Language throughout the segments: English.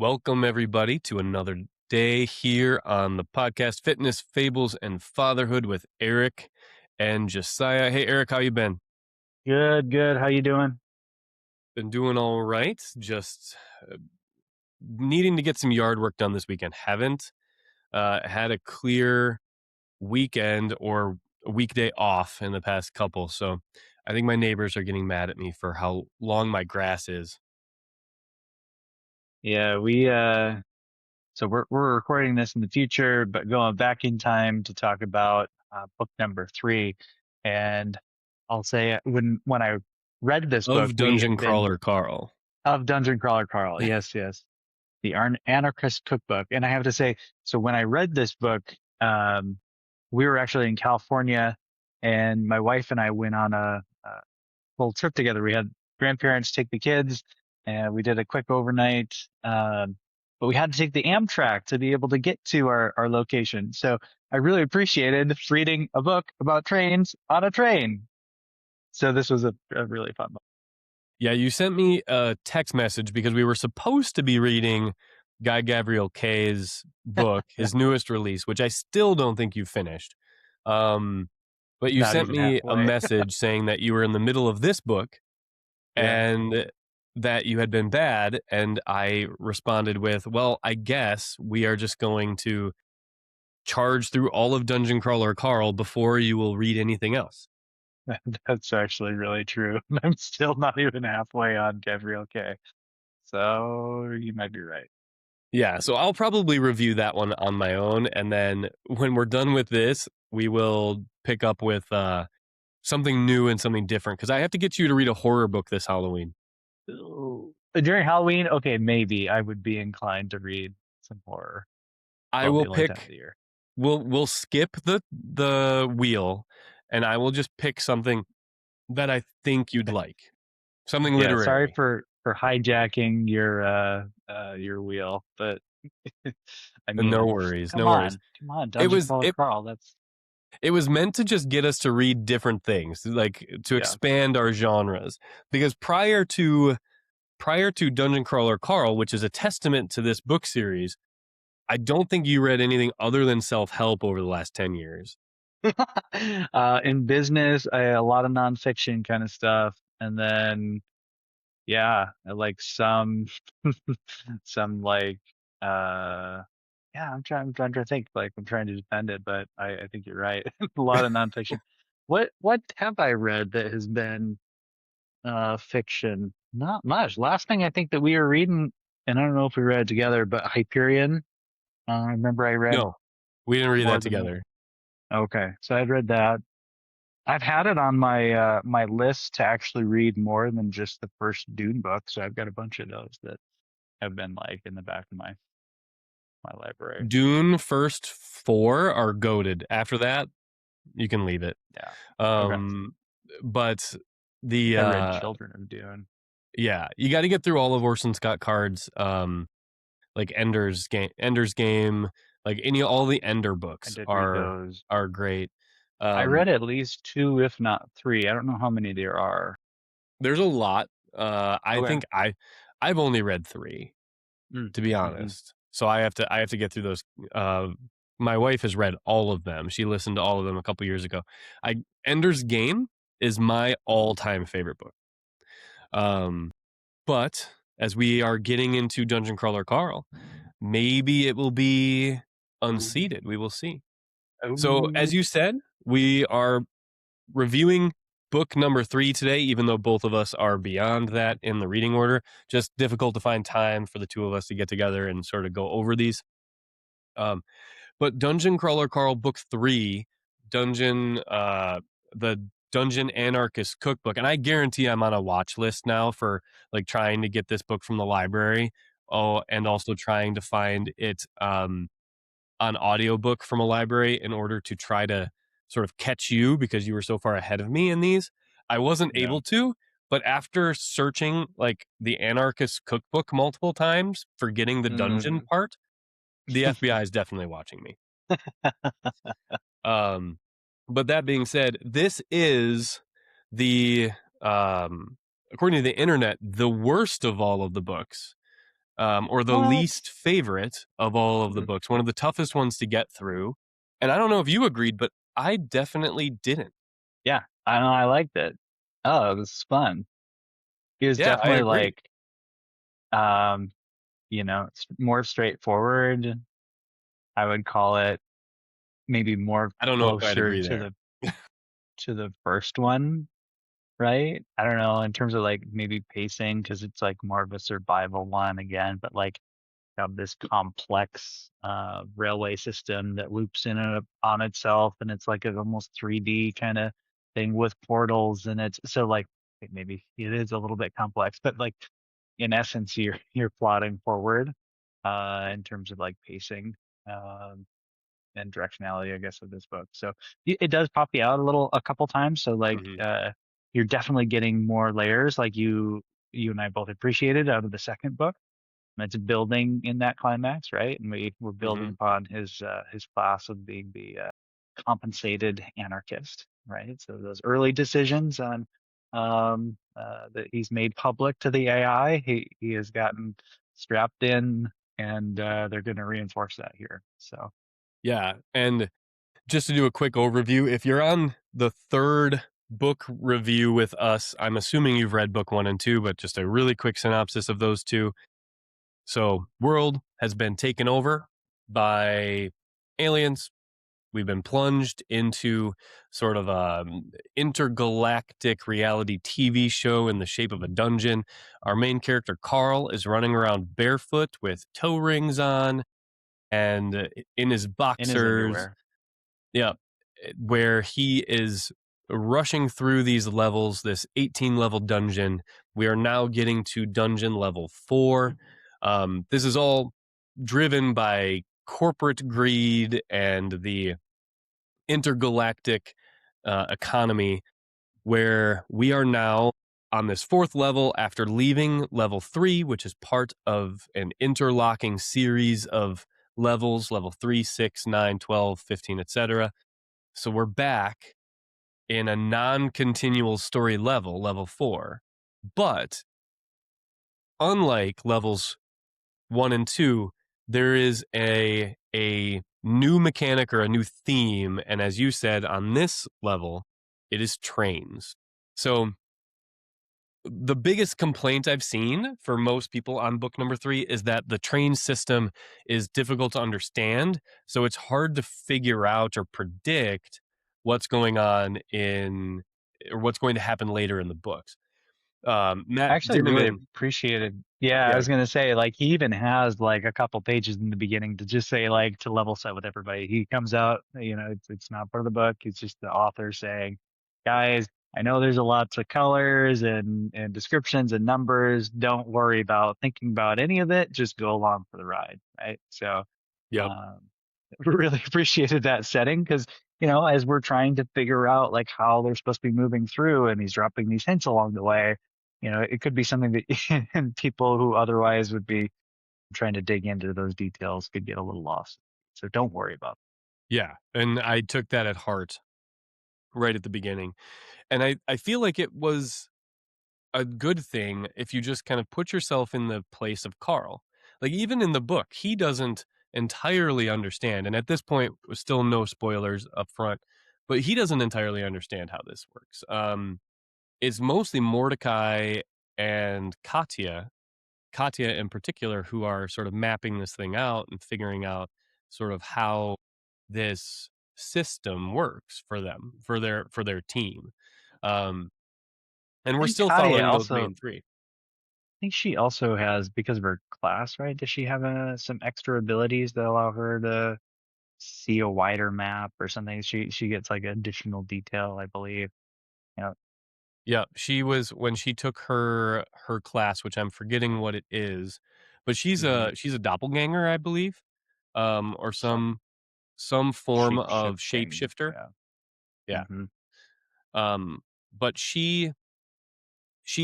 Welcome, everybody, to another day here on the podcast Fitness, Fables, and Fatherhood with Eric and Josiah. Hey, Eric, how you been? Good. How you doing? Been doing all right. Just needing to get some yard work done this weekend. Haven't had a clear weekend or a weekday off in the past couple. So I think my neighbors are getting mad at me for how long my grass is. Yeah, so we're recording this in the future, but going back in time to talk about book number 3. And I'll say when I read this book, Of we Dungeon had been Crawler Carl. of Dungeon Crawler Carl. Yes, the Anarchist Cookbook. And I have to say, so when I read this book, we were actually in California, and my wife and I went on a little trip together. We had grandparents take the kids, and we did a quick overnight. But we had to take the Amtrak to be able to get to our location. So I really appreciated reading a book about trains on a train. So this was a really fun book. Yeah, you sent me a text message because we were supposed to be reading Guy Gabriel Kay's book, his newest release, which I still don't think you finished. But you Not sent even me a halfway. message saying that you were in the middle of this book Yeah. and that you had been bad. And I responded with, well, I guess we are just going to charge through all of Dungeon Crawler Carl before you will read anything else. That's actually really true. I'm still not even halfway on Gabriel K. So you might be right. Yeah, so I'll probably review that one on my own, and then when we're done with this, we will pick up with something new and something different, because I have to get you to read a horror book this Halloween. Ooh. During Halloween, okay, maybe I would be inclined to read some horror. I Well, the will only time of pick, the year. we'll skip the wheel, and I will just pick something that I think you'd like. Something Yeah, sorry literary. for hijacking your wheel, but I No mean, worries, come no worries. on, come on, It Dungeon was Crawler it Carl. That's it was meant to just get us to read different things, like to yeah. expand our genres. Because prior to Dungeon Crawler Carl, which is a testament to this book series, I don't think you read anything other than self-help over the last 10 years. In business, a lot of nonfiction kind of stuff, and then yeah, I like some some like yeah, I'm trying to think, like I'm trying to defend it, but I think you're right. A lot of nonfiction. What have I read that has been fiction? Not much. Last thing I think that we were reading, and I don't know if we read it together, but Hyperion. I remember I read No, we didn't read more that than one. together. Okay, so I'd read that. I've had it on my list to actually read more than just the first Dune book, so I've got a bunch of those that have been like in the back of my library. Dune first 4 are goated. After that, you can leave it. Yeah. Okay. Um, but the I read Children of Dune. yeah, you got to get through all of Orson Scott Card's like Ender's Game, like all the Ender I books did read are those. great. I Um, read at least 2, if not 3. I don't know how many there are. there's a lot. I Okay. think I've only read 3, to be Mm-hmm. honest. So I have to get through those. My wife has read all of them. She listened to all of them a couple years ago. Ender's Game is my all-time favorite book. Um, but as we are getting into Dungeon Crawler Carl, maybe it will be unseated. We will see. So Oh, as you said, we are reviewing book number 3 today, even though both of us are beyond that in the reading order. Just difficult to find time for the two of us to get together and sort of go over these. Um, but Dungeon Crawler Carl book 3, the Dungeon Anarchist Cookbook, and I guarantee I'm on a watch list now for like trying to get this book from the library. Oh, and also trying to find it on audiobook from a library in order to try to sort of catch you because you were so far ahead of me in these. I wasn't yeah. able to, but after searching like the Anarchist Cookbook multiple times for getting the dungeon Mm. part, the FBI is definitely watching me. Um, but that being said, this is the according to the internet, the worst of all of the books. or the What? least favorite of all of the Mhm. books, one of the toughest ones to get through. And I don't know if you agreed, but I definitely didn't. Yeah, I know I liked it. Oh, it was fun. It was Yeah, I definitely agree. like, um, it's more straightforward. I would call it maybe more I don't know if I'd closer agree there. to the first one, right? I don't know in terms of like maybe pacing because it's like more of a survival one again, but like have this complex railway system that loops in and on itself, and it's like an almost 3D kind of thing with portals, and it's so like maybe it is a little bit complex, but like in essence, you're plotting forward in terms of like pacing. Um, and directionality, I guess, of this book. So it does pop you out a couple times. So like, Hmm. you're definitely getting more layers, like you and I both appreciated out of the second book. And it's building in that climax, right? And we're building Hmm. upon his class of being the compensated anarchist, right? So those early decisions on that he's made public to the AI, he has gotten strapped in, and they're going to reinforce that here. So. Yeah. And just to do a quick overview, if you're on the third book review with us, I'm assuming you've read book one and two, but just a really quick synopsis of those two. So, world has been taken over by aliens. We've been plunged into sort of a intergalactic reality TV show in the shape of a dungeon. Our main character Carl is running around barefoot with toe rings on and in his In his boxers. underwear. Yeah, where he is rushing through these levels, this 18 level dungeon. We are now getting to dungeon level 4. This is all driven by corporate greed and the intergalactic economy, where we are now on this fourth level after leaving level 3, which is part of an interlocking series of levels: level 3, 6, 9, 12, 15, etc. So we're back in a non-continual story level, level 4. But unlike levels 1 and 2, there is a new mechanic or a new theme, and as you said, on this level, it is trains. So the biggest complaint I've seen for most people on book number 3 is that the train system is difficult to understand. So it's hard to figure out or predict what's going on in or what's going to happen later in the books. I Matt actually really Dimmerman, appreciated. Yeah, I yeah, was gonna say like he even has like a couple pages in the beginning to just say like to level set with everybody. He comes out, it's not part of the book. It's just the author saying, guys, I know there's a lots of colors and descriptions and numbers. Don't worry about thinking about any of it. Just go along for the ride, right? So, yep, um, really appreciated that setting because as we're trying to figure out like how they're supposed to be moving through, and he's dropping these hints along the way. It could be something that and people who otherwise would be trying to dig into those details could get a little lost. So don't worry about yeah, and I took that at heart right at the beginning, and I feel like it was a good thing if you just kind of put yourself in the place of Carl. Like even in the book, he doesn't entirely understand, and at this point, still no spoilers up front, but he doesn't entirely understand how this works. It's mostly Mordecai and Katya in particular, who are sort of mapping this thing out and figuring out sort of how this system works for them, for their team. Um, and I we're think still Katia following those also, main three. I think she also has, because of her class, right? Does she have some extra abilities that allow her to see a wider map or something? She gets like additional detail, I believe. Yeah. Yeah, she was when she took her class, which I'm forgetting what it is, but Hmm. she's a doppelganger, I believe, or Some some form shape of shifting. shapeshifter. Yeah. Yeah, Hmm. but she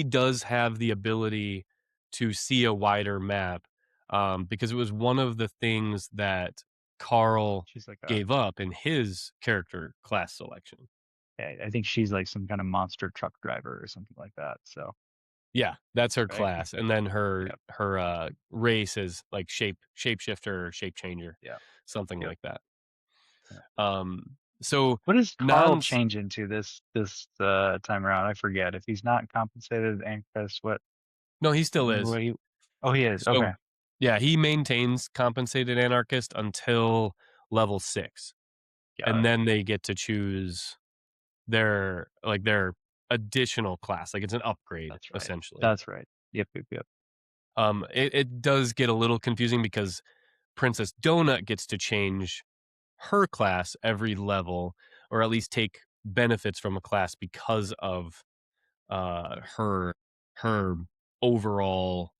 does have the ability to see a wider map, because it was one of the things that Carl She's like gave up in his character class selection. I think she's like some kind of monster truck driver or something like that. So. Yeah, that's her right? class, and then Yep. her race is like shapeshifter or shape changer, Yep. something Yep. like that. Yep. So What does Carl Nans change into this time around? I forget. If he's not compensated anchoress, what no, he can't still remember is. what he. Oh, he is. So, Okay, yeah, he maintains compensated anarchist until level 6, got and it. then they get to choose their additional class, like, it's an upgrade, That's right. essentially. That's right. Yep. Yep. Yep. It does get a little confusing because Princess Donut gets to change her class every level, or at least take benefits from a class because of, her overall,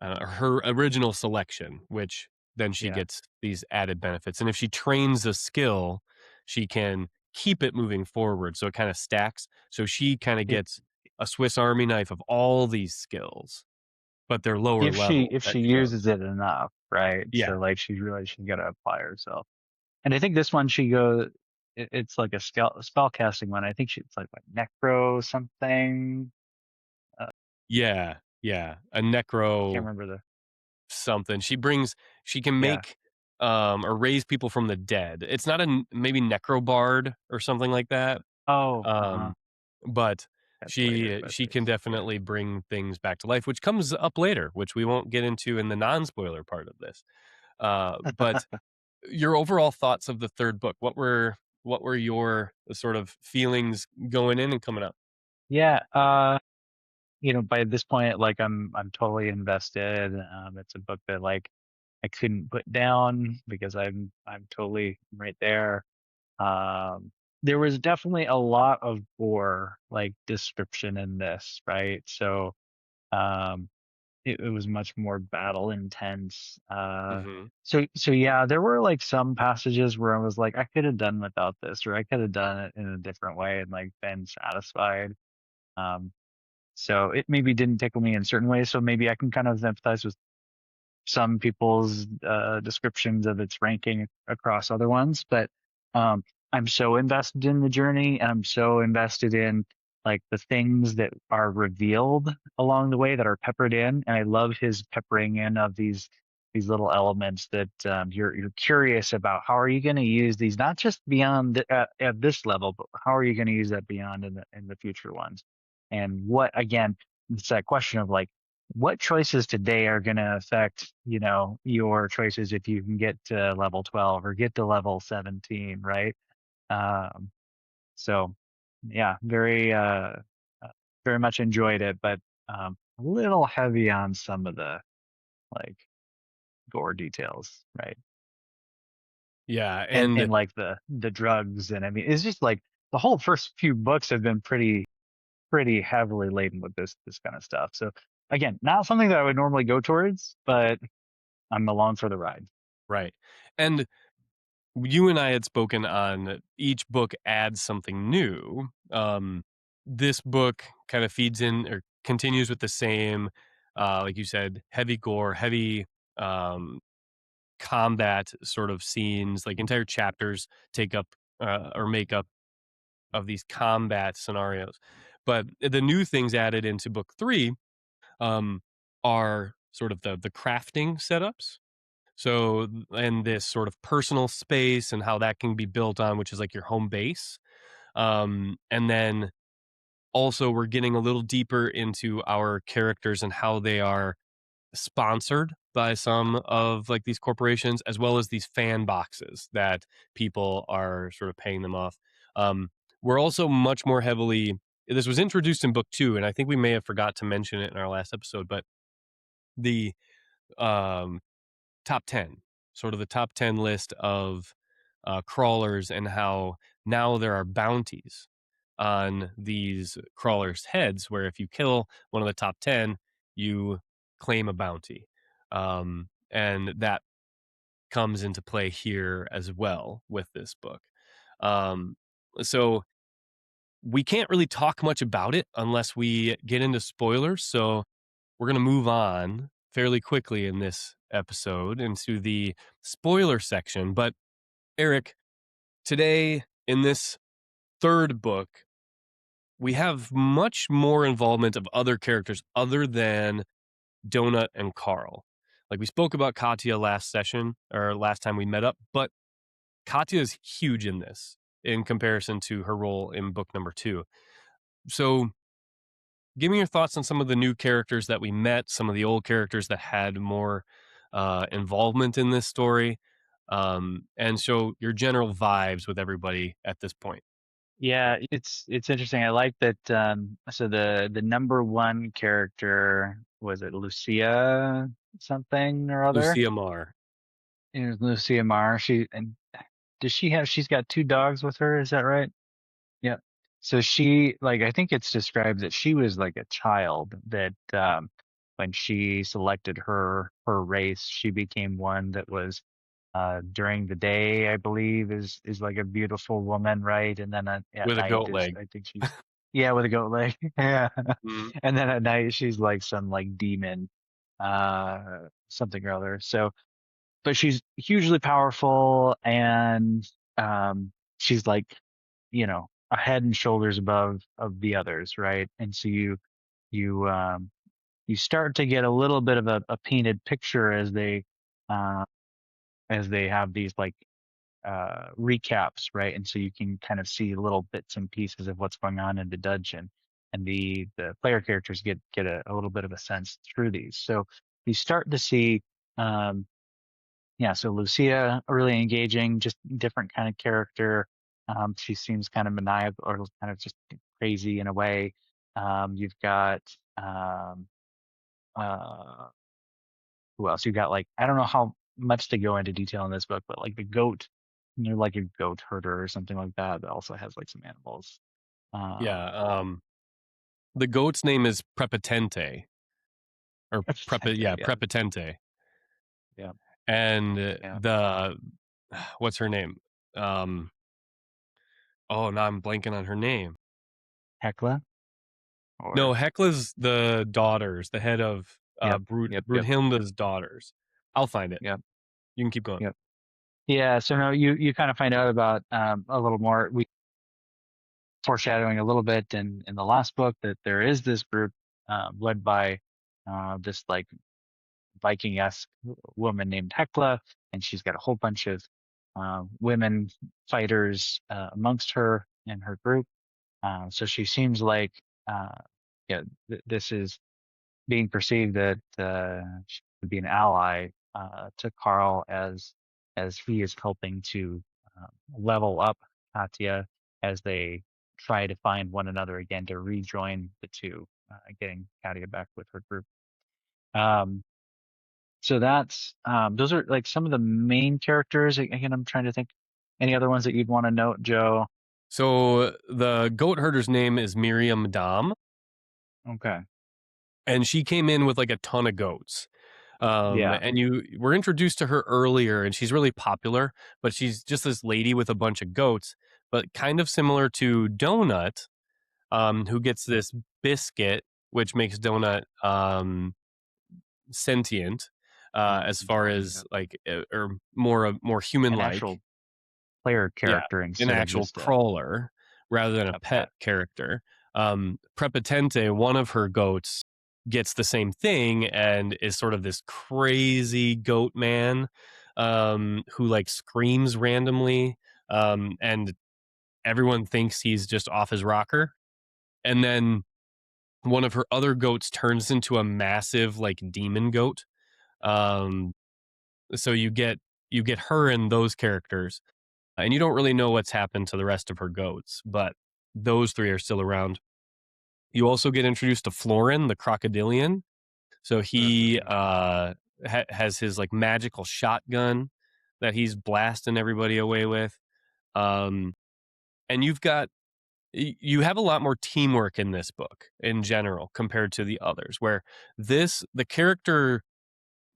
her original selection, which then she Yeah. gets these added benefits. And if she trains a skill, she can keep it moving forward. So it kind of stacks. So she kind of If gets a Swiss Army knife of all these skills, but they're lower level if that she she knows. uses it enough, right? Yeah. So like she's realized she's got to apply herself. And I think this one she goes. It's like a spell casting one. I think it's like what, necro something. Uh, Yeah. Yeah. A can't necro remember the. something. She can Yeah. make or raise people from the dead. It's not maybe necrobard or something like that. Oh. Uh huh. Um, but That's later, she but she can yeah. definitely bring things back to life, which comes up later, which we won't get into in the non-spoiler part of this. But your overall thoughts of the 3rd book, what were your sort of feelings going in and coming out? Yeah. By this point, like I'm totally invested. It's a book that like I couldn't put down because I'm totally right there. Um, there was definitely a lot of gore, like description in this, right? So um, it was much more battle intense. Mhm. So yeah, there were like some passages where I was like, I could have done without this, or I could have done it in a different way and like been satisfied. Um, so it maybe didn't tickle me in certain ways. So maybe I can kind of empathize with some people's descriptions of its ranking across other ones, but um, I'm so invested in the journey and I'm so invested in like the things that are revealed along the way that are peppered in, and I love his peppering in of these little elements that you're curious about. How are you going to use these, not just beyond at this level, but how are you going to use that beyond in the future ones? And what again? It's that question of like what choices today are going to affect, your choices if you can get to level 12 or get to level 17, right? Um, so yeah, uh, very much enjoyed it, but a little heavy on some of the like gore details, right? Yeah, And and like the drugs, and I mean it's just like the whole first few books have been pretty heavily laden with this kind of stuff. So again, not something that I would normally go towards, but I'm along for the ride. right. And you and I had spoken on each book adds something new. This book kind of feeds in or continues with the same, like you said, heavy gore, heavy um, combat sort of scenes. Like entire chapters take up or make up of these combat scenarios. But the new things added into book 3 um, are sort of the crafting setups. So, and this sort of personal space and how that can be built on, which is like your home base. And then also, we're getting a little deeper into our characters and how they are sponsored by some of like these corporations, as well as these fan boxes that people are sort of paying them off. Um, we're also much more heavily. This was introduced in book 2, and I think we may have forgot to mention it in our last episode, but the um, top 10, sort of the top 10 list of crawlers, and how now there are bounties on these crawlers' heads, where if you kill one of the top 10, you claim a bounty. And that comes into play here as well with this book. Um, so we can't really talk much about it unless we get into spoilers. So we're going to move on fairly quickly in this episode into the spoiler section. But Eric, today in this 3rd book, we have much more involvement of other characters other than Donut and Carl. Like we spoke about Katya last session or last time we met up, but Katya is huge in this in comparison to her role in book number 2. So give me your thoughts on some of the new characters that we met, some of the old characters that had more involvement in this story, and show your general vibes with everybody at this point. Yeah, it's interesting. I like that. So the number one character, was it Lucia something or other? Lucia Marr. It was Lucia Marr. She's got two dogs with her, is that right? Yeah. So she, like, I think it's described that she was like a child that, when she selected her race, she became one that was, during the day, I believe, is like a beautiful woman, right? And then at With a night goat leg. I think she's, yeah, with a goat leg. Yeah. Mhm. And then at night she's like some like demon, something or other. So, but she's hugely powerful, and she's like, a head and shoulders above of the others, right? And so you you start to get a little bit of a painted picture uh as they have these like recaps, right? And so you can kind of see little bits and pieces of what's going on in the dungeon, and the player characters get a little bit of a sense through these. So you start to see, um yeah, so Lucia, really engaging, just different kind of character. She seems kind of maniacal, or kind of just crazy in a way. You've got, uh, who else? You've got, like, I don't know how much to go into detail in this book, but like the goat, you're like a goat herder or something like that. That also has like some animals. Yeah. Um, The goat's name is Prepotente or yeah, yeah, Prepotente. yeah, And yeah. the what's her name? Um, oh, now I'm blanking on her name. Hecla, No, or Hecla's the daughters, the head of yep, yep, yep, Brunhilde's daughters. I'll find it. yep, You can keep going. yep. Yeah, so no, you kind of find out about, a little more. We foreshadowing a little bit in the last book that there is this group, led by, this like Viking-esque woman named Hekla, and she's got a whole bunch of, women fighters, amongst her in her group. So she seems like, uh, yeah, this is being perceived that, she would be an ally, to Carl, as he is helping to, level up Katya as they try to find one another again to rejoin the two, getting Katya back with her group. Um, so those are like some of the main characters. Again, I'm trying to think any other ones that you'd want to note, Joe. So the goat herder's name is Miriam Dam, Okay. and she came in with like a ton of goats. Yeah. And you were introduced to her earlier, and she's really popular, but she's just this lady with a bunch of goats, but kind of similar to Donut, who gets this biscuit, which makes Donut sentient, as far Yeah. as like, or more human An like. actual player Yeah, character an instead of actual just a crawler rather than a pet pet. character. Prepotente, one of her goats, gets the same thing and is sort of this crazy goat man, who like screams randomly, and everyone thinks he's just off his rocker. And then one of her other goats turns into a massive like demon goat. Um, so you get her and those characters, and you don't really know what's happened to the rest of her goats, but those three are still around. You also get introduced to Florin, the crocodilian. So he Mhm. has his like magical shotgun that he's blasting everybody away with. Um, and you have a lot more teamwork in this book in general compared to the others, where this the character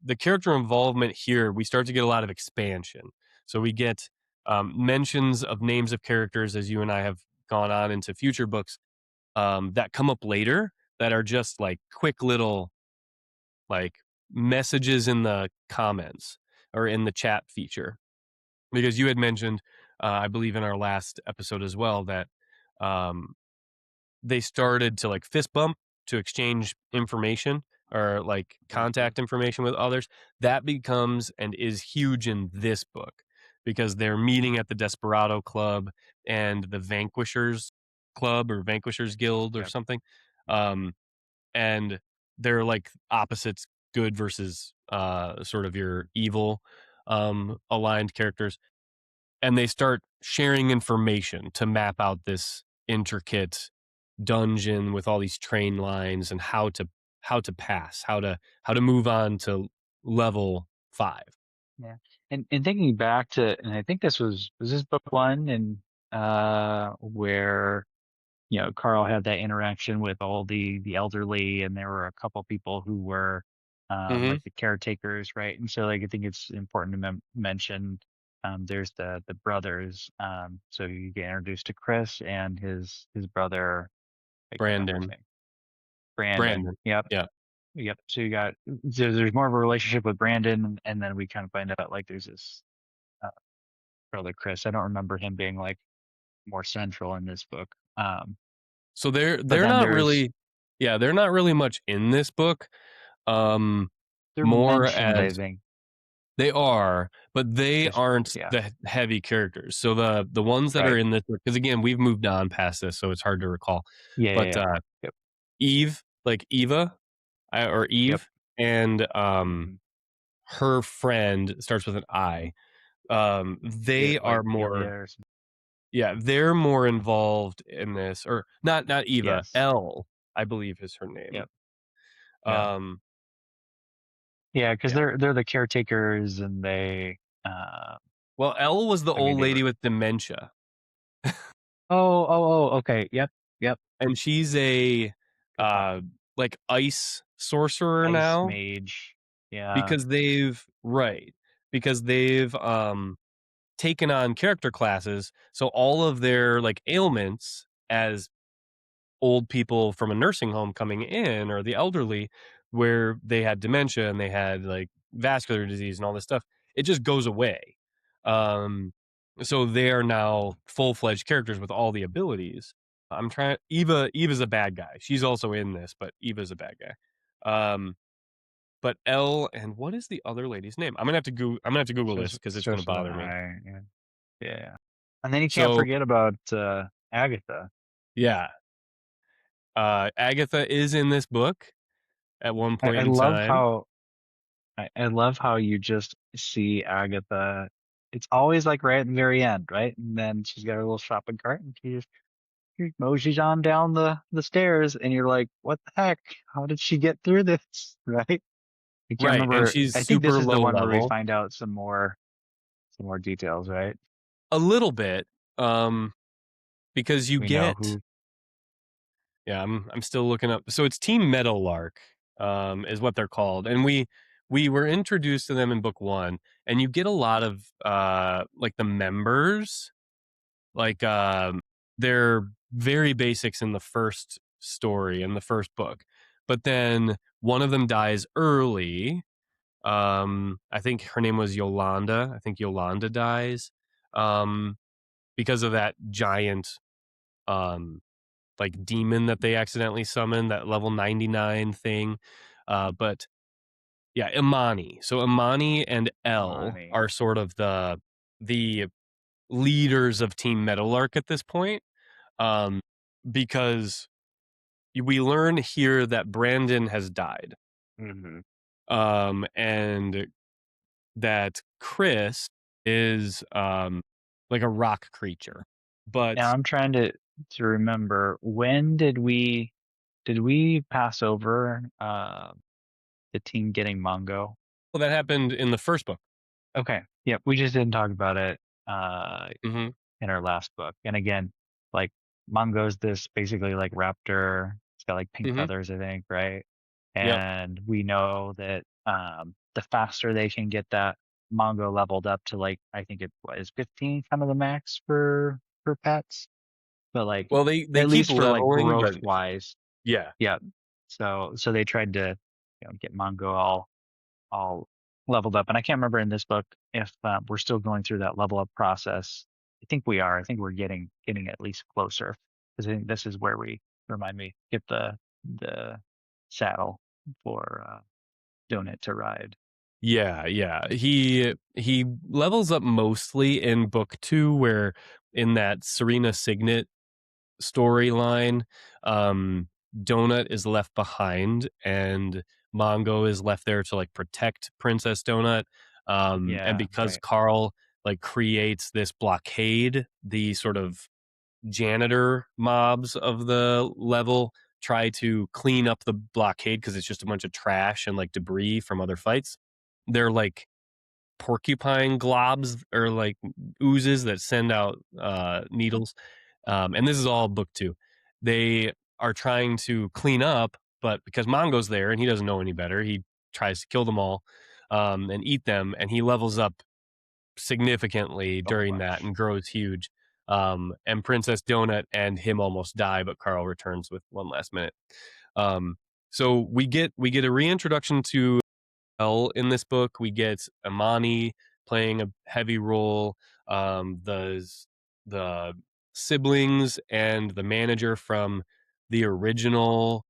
involvement here, we start to get a lot of expansion. So we get mentions of names of characters as you and I have gone on into future books, that come up later, that are just like quick little like messages in the comments or in the chat feature. Because you had mentioned, I believe in our last episode as well, that um, they started to like fist bump to exchange information or like Mhm. contact information with others. That becomes and is huge in this book because they're meeting at the Desperado Club and the Vanquishers Club or Vanquishers Guild or Yep. something. Um, and they're like opposites, good versus sort of your evil aligned characters, and they start sharing information to map out this intricate dungeon with all these train lines and how to pass, how to move on to level 5. Yeah. And thinking back to, and I think was this book one, and where Carl had that interaction with all the elderly, and there were a couple people who were Mhm. like the caretakers, right? And so like I think it's important to mention there's the brothers. So you get introduced to Chris and his brother. I can't remember his Brandon. name. Brandon. Brandon. Yep. Yeah. Yep. So you got, so there's more of a relationship with Brandon, and then we kind of find out like there's this uh, brother Chris. I don't remember him being like more central in this book. So they're But they're then not there's, really yeah, they're not really much in this book. Um they're More mentioned, I as think. they are, but they Just aren't yeah, the heavy characters. So the ones that are right. in this, because again, we've moved on past this, so it's hard to recall. Yeah, yeah, But yeah. Yep, Eve, like Eva, or yep. Eve, and Hmm. her friend starts with an I. Yeah, They like are more, Ilya or something. yeah, they're more involved in this, or not Eva, Yes. Elle, I believe is her name. Yep. Yeah. Um, Yeah, because yeah. they're the caretakers, and they Well, Elle was the I mean old they lady were, with dementia, okay. Yep. Yep. and she's a Good call. uh like ice sorcerer Ice now mage. Yeah. because they've taken on character classes, so all of their like ailments as old people from a nursing home coming in, or the elderly, where they had dementia and they had like vascular disease and all this stuff, it just goes away. um so they are now full-fledged characters with all the abilities. I'm trying Eva's a bad guy, she's also in this, but Eva's a bad guy. But Elle, and what is the other lady's name? I'm gonna have to Google this because it's gonna Starts with an bother me. I. Yeah. Yeah. And then you can't So forget about Agatha. yeah, Agatha is in this book at one I, point I in love time. how I love how you just see Agatha. It's always like right at the very end, right? And then she's got her little shopping cart, and she mosey's on down the stairs, and you're like, what the heck? How did she get through this? Right? I can't Right, and remember. she's I think this super is the low one where we level. find out some more details, right? A little bit, because you We know get who. yeah, I'm still looking up. So it's Team Meadowlark, is what they're called, and we were introduced to them in book 1, and you get a lot of, like, the members, like, they're very basics in the first story, in the first book, but then one of them dies early. I think her name was Yolanda. I think Yolanda dies, um, because of that giant, um, like demon that they accidentally summoned, that level 99 thing. But yeah, Imani. So Imani and Elle Money. are sort of the leaders of Team Meadowlark at this point. Um, because we learn here that Brandon has died. Hmm. And that Chris is like a rock creature. Now But I'm trying to remember, when did we pass over the team getting Mongo? well, that happened in the first book. Okay. Yep. We just didn't talk about it uh Hmm. in our last book. And again, like Mongo's this basically like raptor. It's got like pink Hmm. feathers, I think, right? Yep. And we know that the faster they can get that Mongo leveled up to like, I think it was 15 kind of the max for pets. But like Well, they at keep least for like leveling, growth but wise. yeah. Yeah. So they tried to, get Mongo all leveled up. And I can't remember in this book if we're still going through that level up process. I think we are. I think we're getting at least closer, because I think this is where remind me, get the saddle for Donut to ride. Yeah, yeah. He levels up mostly in book 2 where in that Serena Signet storyline, um, Donut is left behind and Mongo is left there to like protect Princess Donut. And Yeah, because right. Carl like creates this blockade, the sort of janitor mobs of the level try to clean up the blockade because it's just a bunch of trash and like debris from other fights. They're like porcupine globs or like oozes that send out needles. And this is all book 2. They are trying to clean up, but because Mongo's there and he doesn't know any better, he tries to kill them all and eat them, and he levels up significantly So during that much. and grows huge. And Princess Donut and him almost die, but Carl returns with one last minute. Um, so we get a reintroduction to L in this book. We get Amani playing a heavy role. The siblings and the manager from the original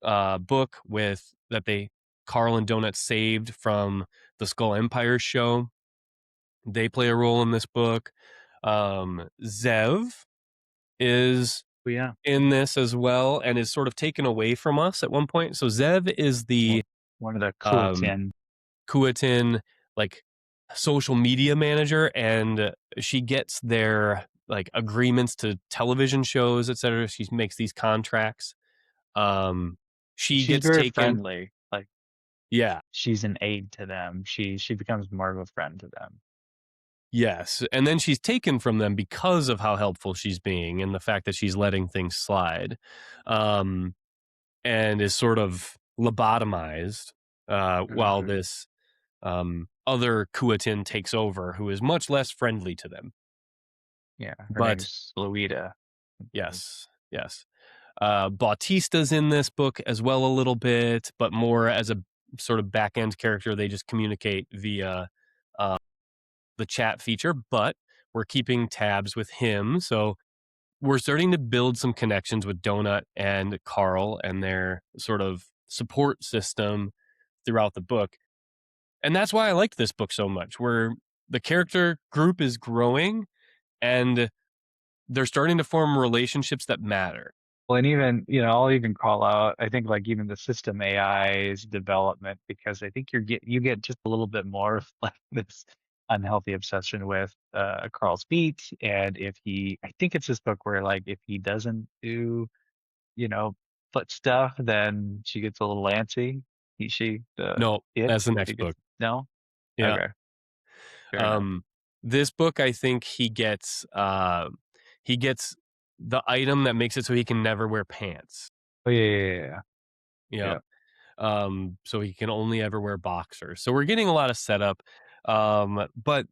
book with that they Carl and Donut saved from the Skull Empire show. They play a role in this book. Zev is But yeah, in this as well and is sort of taken away from us at one point. So Zev is the one one of the um, Kuatin. Kuatin like social media manager, and she gets their like agreements to television shows, etc. She makes these contracts. Um, she She's gets very taken. friendly. Like Yeah, she's an aid to them. She becomes more of a friend to them. yes, and then she's taken from them because of how helpful she's being and the fact that she's letting things slide, um, and is sort of lobotomized while Hmm. this other Kuatin takes over, who is much less friendly to them. Yeah, her But name's Louita, I believe. yes, yes. Bautista's in this book as well a little bit, but more as a sort of back end character. They just communicate via uh, the chat feature, but we're keeping tabs with him. So we're starting to build some connections with Donut and Carl and their sort of support system throughout the book. And that's why I liked this book so much, where the character group is growing and they're starting to form relationships that matter. Well, and even, I'll even call out, I think like even the system AI's development, because I think you get just a little bit more of like this unhealthy obsession with Carl's feet. And I think it's this book where like if he doesn't do, you know, foot stuff, then she gets a little antsy. No, It, that's the she next gets, book. no? Yeah. Okay, fair enough. Um, this book, I think he gets the item that makes it so he can never wear pants. Oh, yeah, yeah, yeah, Yeah. yeah. So he can only ever wear boxers. So we're getting a lot of setup. But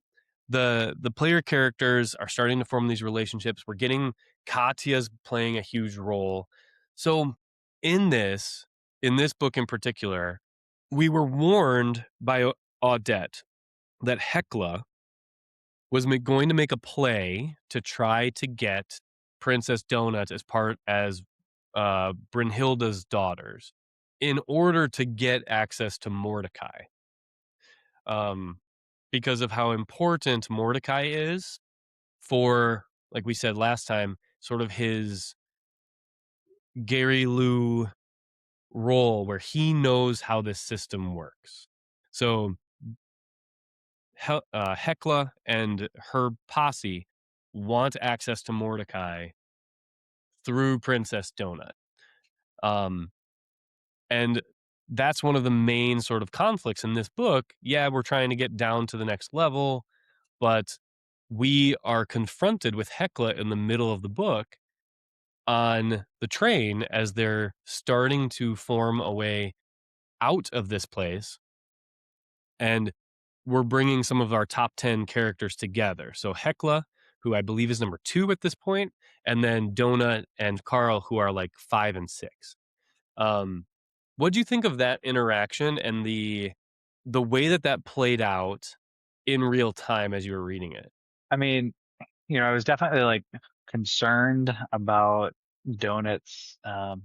the player characters are starting to form these relationships. We're getting Katya's playing a huge role. So in this in this book in particular, we were warned by Audette that Hecla was going to make a play to try to get Princess Donut as Brynhilda's daughters in order to get access to Mordecai. Um, because of how important Mordecai is for, like we said last time, sort of his Gary Lou role where he knows how this system works. So Hecla and her posse want access to Mordecai through Princess Donut. Um, and that's one of the main sort of conflicts in this book. Yeah, we're trying to get down to the next level, but we are confronted with Hecla in the middle of the book on the train as they're starting to form a way out of this place. And we're bringing some of our top 10 characters together. So Hecla, who I believe is number 2 at this point, and then Donut and Carl, who are like 5 and 6. Um, what do you think of that interaction and the way that that played out in real time as you were reading it? I mean, I was definitely like concerned about. Donut's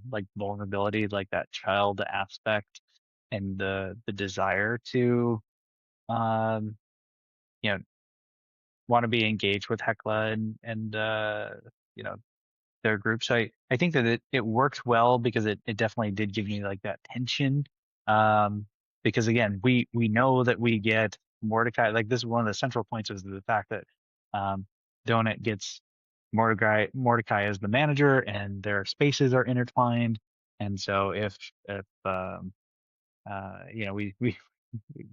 like vulnerability, like that child aspect, and the desire to um, you know want to be engaged with Hecla and you know their group. So I think that it worked well because it definitely did give me like that tension. Um, because again, we know that we get Mordecai. Like this is one of the central points is the fact that um, Donut gets Mordecai as the manager, and their spaces are intertwined. And so if you know we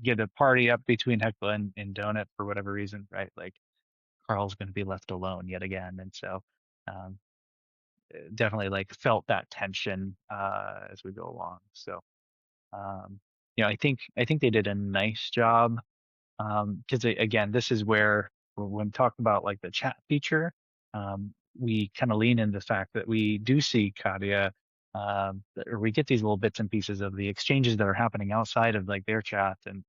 get a party up between Hecla and Donut for whatever reason, right? Like Carl's going to be left alone yet again, and so. Um, Definitely like felt that tension as we go along. So um, I think they did a nice job because again, this is where when talking about like the chat feature, we kind of lean into the fact that we do see Katia, or we get these little bits and pieces of the exchanges that are happening outside of like their chat and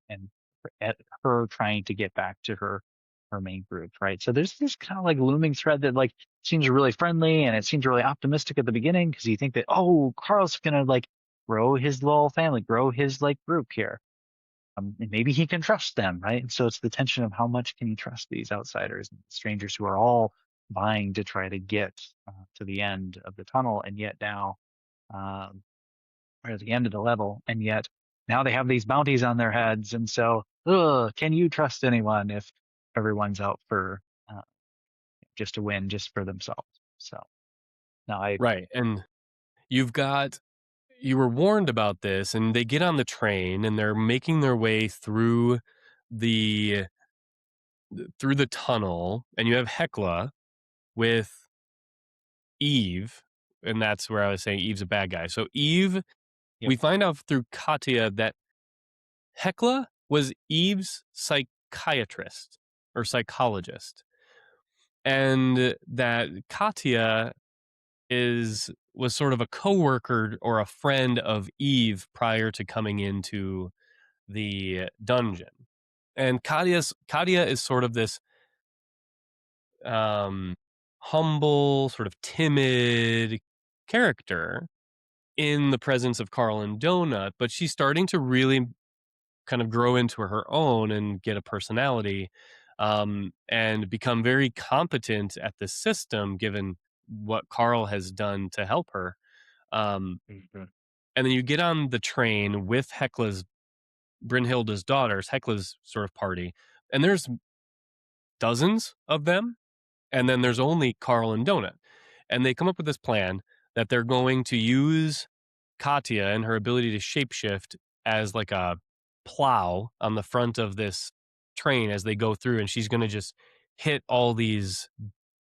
her trying to get back to her main group, right? So there's this kind of like looming thread that like seems really friendly and it seems really optimistic at the beginning because you think that Carl's gonna like grow his little family, grow his like group here, and maybe he can trust them, right? And so it's the tension of how much can you trust these outsiders and strangers who are all vying to try to get to the end of the tunnel, and yet now, um, or at the end of the level, and yet now they have these bounties on their heads, and so, can you trust anyone if everyone's out for just to win, just for themselves? So, no, I Right. And you've got you were warned about this, and they get on the train and they're making their way the through the tunnel, and you have Hecla with Eve, and that's where I was saying Eve's a bad guy. So Eve, yep, we find out through Katya that Hecla was Eve's psychiatrist or psychologist, and that Katya was sort of a coworker or a friend of Eve prior to coming into the dungeon. And Katya is sort of this um, humble, sort of timid character in the presence of Carl and Donut, but she's starting to really kind of grow into her own and get a personality, and become very competent at the system given what Carl has done to help her. Um, mhm, and then you get on the train with Brynhilda's daughters, Hecla's sort of party, and there's dozens of them, and then there's only Carl and Donut. And they come up with this plan that they're going to use Katya and her ability to shapeshift as like a plow on the front of this train as they go through, and she's going to just hit all these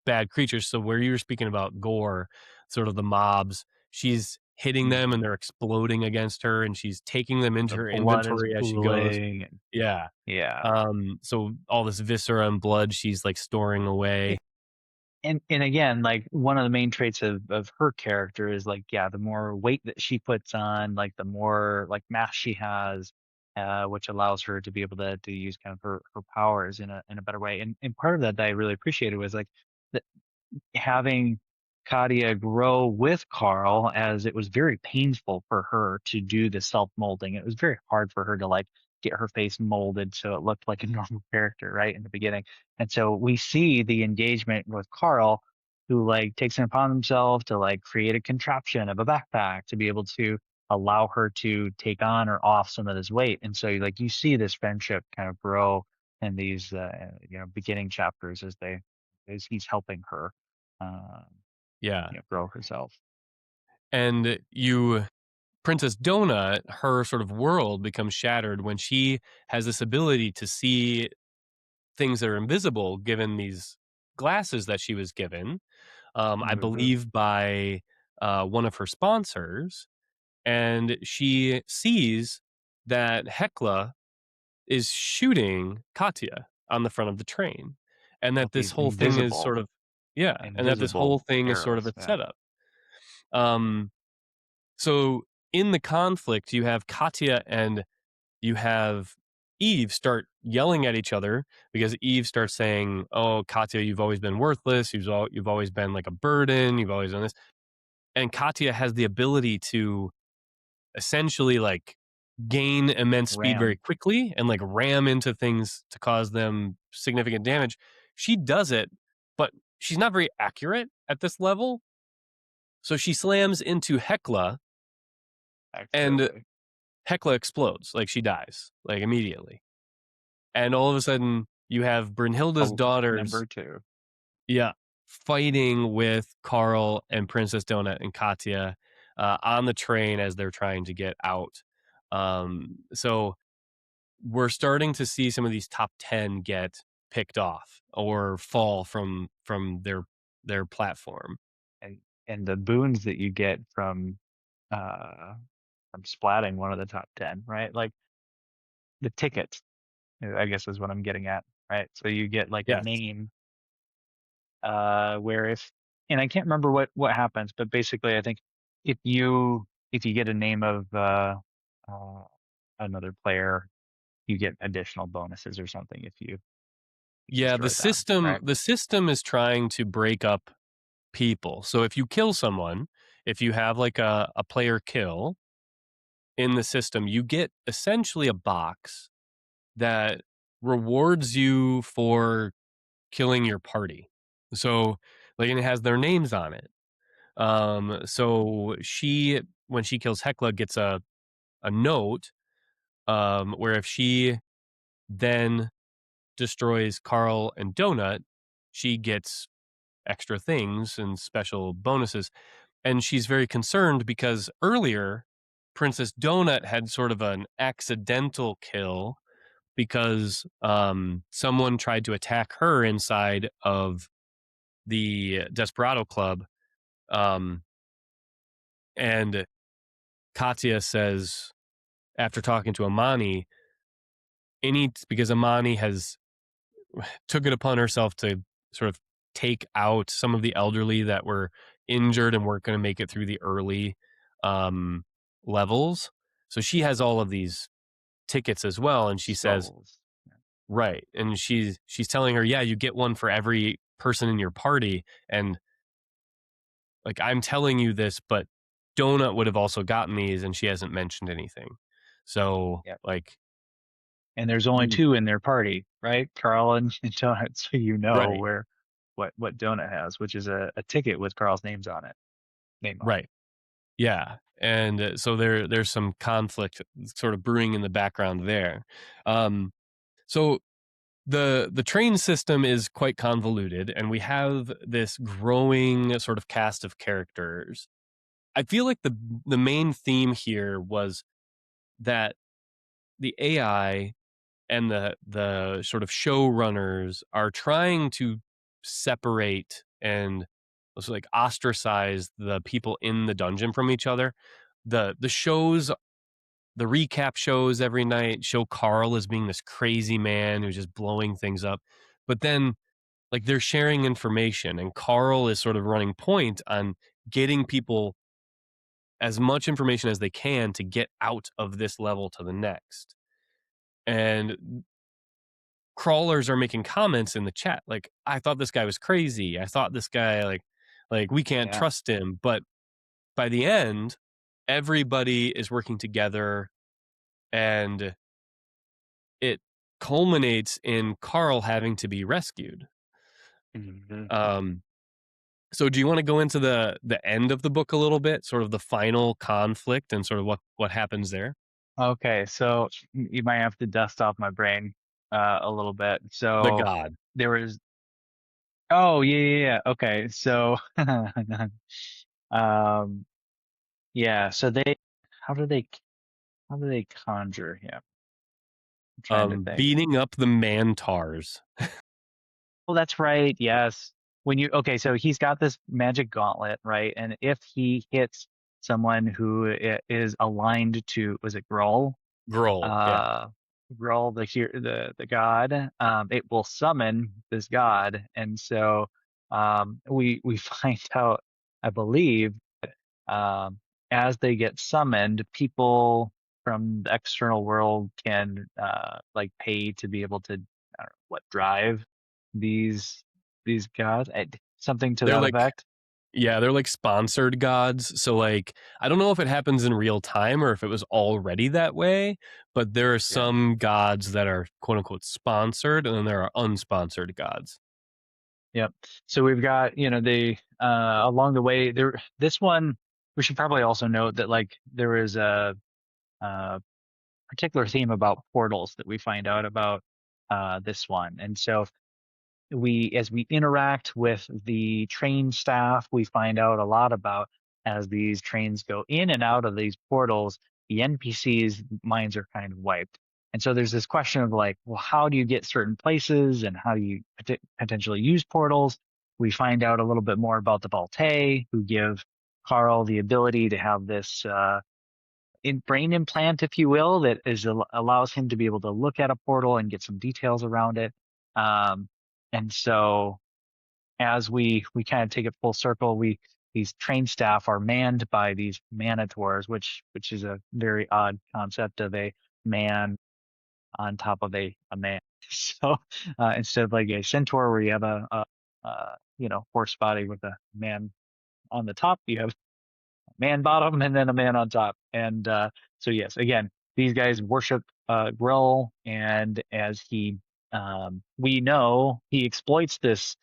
bad creatures. So where you were speaking about gore, sort of the mobs, she's hitting them and mhm. they're exploding against her, and she's taking them into The her blood is inventory as she goes. pooling, and Yeah. yeah. So all this viscera and blood she's like storing away. And again, like one of the main traits of her character is like, yeah, the more weight that she puts on, like the more like mass she has, which allows her to be able to use kind of her powers in a better way. And part of that I really appreciated was like that having Katia grow with Carl, as it was very painful for her to do the self molding. It was very hard for her to like get her face molded so it looked like a normal character, right, in the beginning. And so we see the engagement with Carl, who like takes it upon himself to like create a contraption of a backpack to be able to allow her to take on or off some of this weight. And so like you see this friendship kind of grow in these beginning chapters as he's helping her um, Yeah. grow herself. And you Princess Donut, her sort of world becomes shattered when she has this ability to see things that are invisible given these glasses that she was given, I Hmm. believe by one of her sponsors. And she sees that Hecla is shooting Katya on the front of the train. And that With this these whole thing is sort of, yeah, and that this whole invisible thing is sort of arrows. a Yeah. setup. Um, so in the conflict, you have Katya and you have Eve start yelling at each other because Eve starts saying, "Oh, Katya, you've always been worthless. You've always been like a burden. You've always done this." and Katya has the ability to essentially like gain immense speed very Ram. quickly and like ram into things to cause them significant damage. She does it, but she's not very accurate at this level. So she slams into Hecla, and Accidentally. Hecla explodes. Like she dies, like immediately. And all of a sudden, you have Brynhilde's Oh, daughters, number two. yeah, fighting with Carl and Princess Donut and Katya on the train as they're trying to get out. So we're starting to see some of these top 10 get picked off or fall from their platform. And the boons that you get uh from splatting one of the top 10, right? Like the tickets, I guess is what I'm getting at, right? So you get like a Yes. name, where if, and I can't remember what happens, but basically I think if you get a name of uh another player, you get additional bonuses or something if you Yeah, the destroy them, system right? the system is trying to break up people. So if you kill someone, if you have like a player kill in the system, you get essentially a box that rewards you for killing your party. So like and it has their names on it. So she when she kills Hecla gets a note where if she then destroys Carl and Donut, she gets extra things and special bonuses. And she's very concerned because earlier Princess Donut had sort of an accidental kill because someone tried to attack her inside of the Desperado Club. Um, and Katya says, after talking to Amani, because Amani has took it upon herself to sort of take out some of the elderly that were injured and weren't going to make it through the early um, levels. So she has all of these tickets as well, and she says, Souls. right, and she's telling her, yeah, you get one for every person in your party, and like I'm telling you this, but Donut would have also gotten these, and she hasn't mentioned anything. So Yeah. like And there's only you two in their party, right? Carl and Donut. So you know right, where what Donut has, which is a ticket with Carl's name on it. right. Yeah, and so there's some conflict sort of brewing in the background there. So the train system is quite convoluted, and we have this growing sort of cast of characters. I feel like the main theme here was that the AI and the sort of showrunners are trying to separate and also like ostracize the people in the dungeon from each other. The shows the recap shows every night show Carl as being this crazy man who's just blowing things up. But then like they're sharing information and Carl is sort of running point on getting people as much information as they can to get out of this level to the next. And crawlers are making comments in the chat like I thought this guy was crazy. I thought this guy like we can't Yeah. trust him, but by the end everybody is working together and it culminates in Carl having to be rescued. Mhm. Um, so do you want to go into the end of the book a little bit, sort of the final conflict and sort of what happens there? Okay, so you might have to dust off my brain a little bit. The So god. there was, oh yeah, yeah, yeah. Okay, so um, yeah. So how do they, how do they conjure him? I'm trying to think. Beating up the Mantars. Oh, that's right. Yes. Okay, so he's got this magic gauntlet, right? And if he hits someone who is aligned to, was it Groll? Grohl, yeah. uh Groll, the god, it will summon this god. And so we find out, I believe, um as they get summoned, people from the external world can like pay to be able to, I don't know, what, drive these gods, something to They're that like effect. Yeah, they're like sponsored gods. So like I don't know if it happens in real time or if it was already that way, but there are Yeah. some gods that are quote unquote sponsored and then there are unsponsored gods. Yep. So we've got, the along the way there, this one, we should probably also note that like there is a particular theme about portals that we find out about this one. And so as we interact with the train staff, we find out a lot about as these trains go in and out of these portals, the NPCs' minds are kind of wiped. And so there's this question of like, well, how do you get certain places and how do you potentially use portals? We find out a little bit more about the Balte, who give Carl the ability to have this brain implant, if you will, that allows him to be able to look at a portal and get some details around it. Um, and so as we kind of take it full circle, these train staff are manned by these manitors, which is a very odd concept of a man on top of a man. So instead of like a centaur where you have a horse body with a man on the top, you have man bottom and then a man on top. And so yes, again, these guys worship Grill, and as we know, he exploits this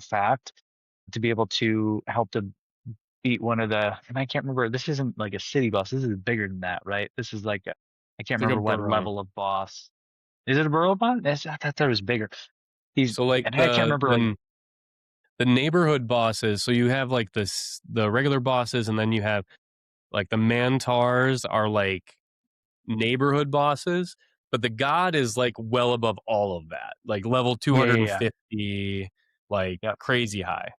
fact to be able to help to beat one of the. And I can't remember. This isn't like a city boss. This is bigger than that, right? This is like I can't It's like a remember what burrow. level of boss. Is it a burrow boss? I thought that was bigger. He's So like and I can't remember like the neighborhood bosses, so you have like the regular bosses and then you have like the mantars are like neighborhood bosses, but the god is like well above all of that. Like level yeah. 250, like Yep. crazy high.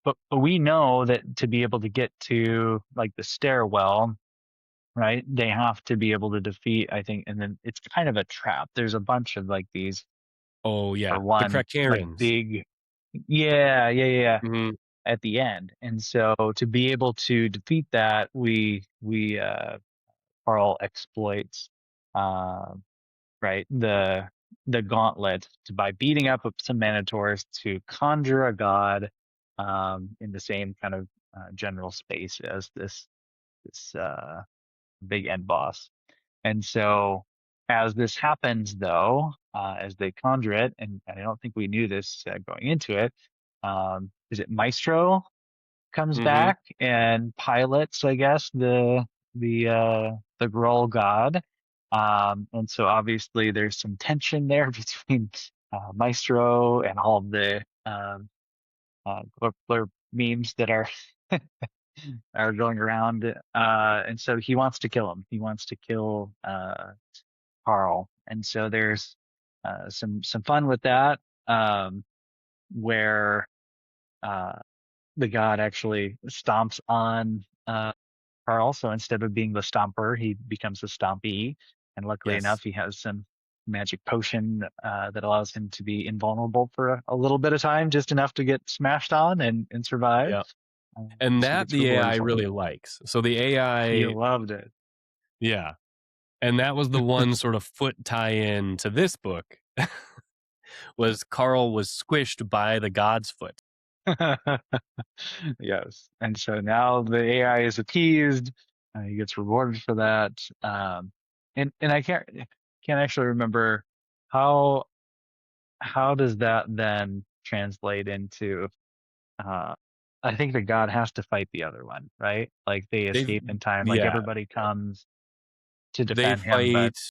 But we know that to be able to get to like the stairwell, right? They have to be able to defeat, I think, and then it's kind of a trap. There's a bunch of like these, Oh yeah, or the one like Krakarians. big, yeah, Mhm. at the end. And so to be able to defeat that, we Carl exploits, uh, right, the gauntlet by beating up some manitors to conjure a god in the same kind of general space as this big end boss. And so as this happens, though, as they conjure it, and I don't think we knew this going into it, is it Maestro comes Mhm. back and pilots, I guess, the Gruul god. And so obviously there's some tension there between Maestro and all of the Glurp memes that are going around. And so he wants to kill him. He wants to kill Carl. And so there's some fun with that, where uh, the god actually stomps on Carl. So instead of being the stomper, he becomes the stompy. And luckily Yes. enough, he has some magic potion that allows him to be invulnerable for a little bit of time, just enough to get smashed on and survive. Yeah. And So he that gets the AI rewarded for it. really likes. So the He AI, loved it. yeah. And that was the one sort of foot tie-in to this book was Carl was squished by the god's foot. Yes. And so now the AI is appeased. He gets rewarded for that. And I can't actually remember how how does that then translate into uh I think the god has to fight the other one, right? Like they They've escape in time, like yeah, everybody comes to they defend him, but fight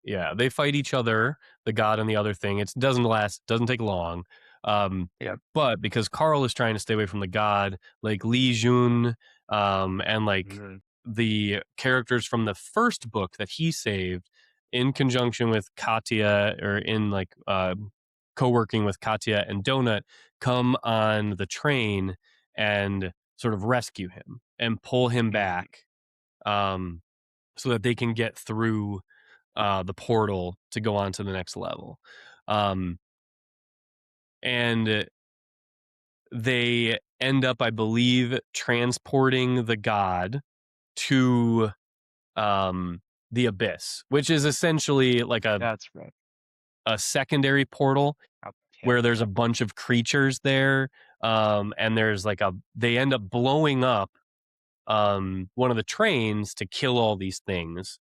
yeah, they fight each other, the god and the other thing. It doesn't last, doesn't take long. Um, yeah. but because Carl is trying to stay away from the god, like Li Jun, and like Mhm. the characters from the first book that he saved in conjunction with Katya or in like co-working with Katya and Donut come on the train and sort of rescue him and pull him Mhm. back um, so that they can get through the portal to go on to the next level. Um, and they end up, I believe, transporting the god to the abyss, which is essentially like That's right. a secondary portal Up him. where there's a Yep. bunch of creatures there. And there's like they end up blowing up one of the trains to kill all these things,